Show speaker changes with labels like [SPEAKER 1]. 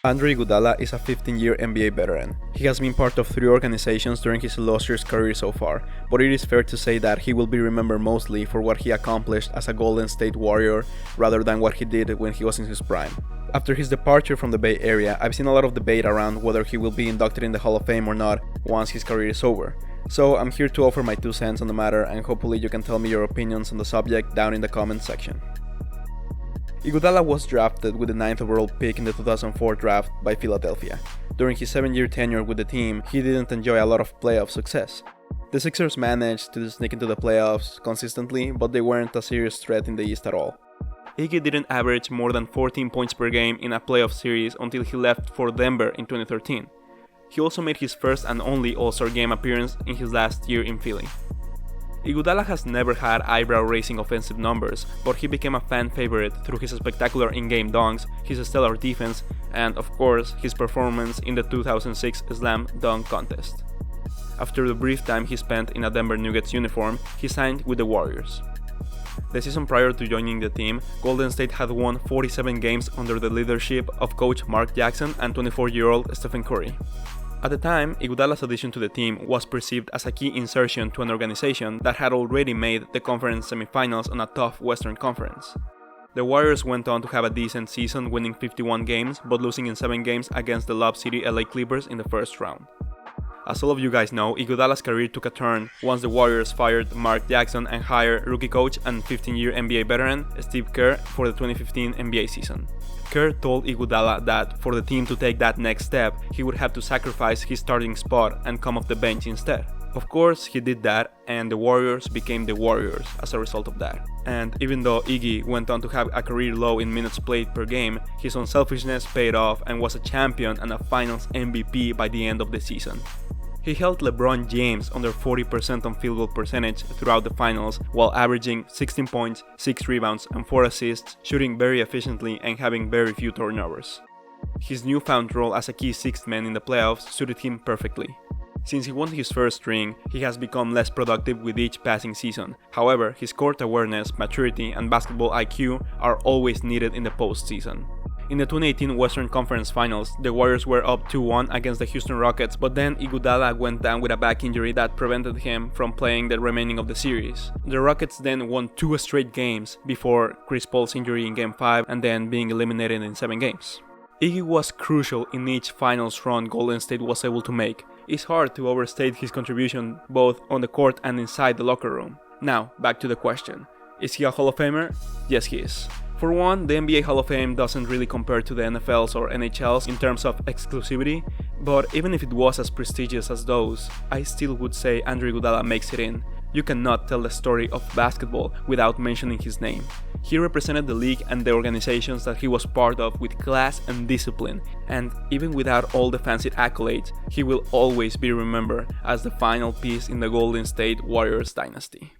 [SPEAKER 1] Iguodala is a 15-year NBA veteran. He has been part of 3 organizations during his illustrious career so far, but it is fair to say that he will be remembered mostly for what he accomplished as a Golden State Warrior rather than what he did when he was in his prime. After his departure from the Bay Area, I've seen a lot of debate around whether he will be inducted in the Hall of Fame or not once his career is over. So I'm here to offer my 2 cents on the matter, and hopefully you can tell me your opinions on the subject down in the comments section. Iguodala was drafted with the 9th overall pick in the 2004 draft by Philadelphia. During his 7-year tenure with the team, he didn't enjoy a lot of playoff success. The Sixers managed to sneak into the playoffs consistently, but they weren't a serious threat in the East at all. Iggy didn't average more than 14 points per game in a playoff series until he left for Denver in 2013. He also made his first and only All-Star game appearance in his last year in Philly. Iguodala has never had eyebrow-raising offensive numbers, but he became a fan favorite through his spectacular in-game dunks, his stellar defense, and of course, his performance in the 2006 Slam Dunk Contest. After the brief time he spent in a Denver Nuggets uniform, he signed with the Warriors. The season prior to joining the team, Golden State had won 47 games under the leadership of coach Mark Jackson and 24-year-old Stephen Curry. At the time, Iguodala's addition to the team was perceived as a key insertion to an organization that had already made the conference semifinals on a tough Western Conference. The Warriors went on to have a decent season, winning 51 games, but losing in 7 games against the Lob City LA Clippers in the first round. As all of you guys know, Iguodala's career took a turn once the Warriors fired Mark Jackson and hired rookie coach and 15-year NBA veteran Steve Kerr for the 2015 NBA season. Kerr told Iguodala that for the team to take that next step, he would have to sacrifice his starting spot and come off the bench instead. Of course, he did that, and the Warriors became the Warriors as a result of that. And even though Iggy went on to have a career low in minutes played per game, his unselfishness paid off and was a champion and a Finals MVP by the end of the season. He held LeBron James under 40% on field goal percentage throughout the finals while averaging 16 points, 6 rebounds, and 4 assists, shooting very efficiently and having very few turnovers. His newfound role as a key sixth man in the playoffs suited him perfectly. Since he won his first ring, he has become less productive with each passing season. However, his court awareness, maturity, and basketball IQ are always needed in the postseason. In the 2018 Western Conference Finals, the Warriors were up 2-1 against the Houston Rockets, but then Iguodala went down with a back injury that prevented him from playing the remaining of the series. The Rockets then won 2 straight games before Chris Paul's injury in Game 5 and then being eliminated in 7 games. Iggy was crucial in each finals run Golden State was able to make. It's hard to overstate his contribution both on the court and inside the locker room. Now, back to the question. Is he a Hall of Famer? Yes, he is. For one, the NBA Hall of Fame doesn't really compare to the NFL's or NHL's in terms of exclusivity, but even if it was as prestigious as those, I still would say Iguodala makes it in. You cannot tell the story of basketball without mentioning his name. He represented the league and the organizations that he was part of with class and discipline, and even without all the fancy accolades, he will always be remembered as the final piece in the Golden State Warriors dynasty.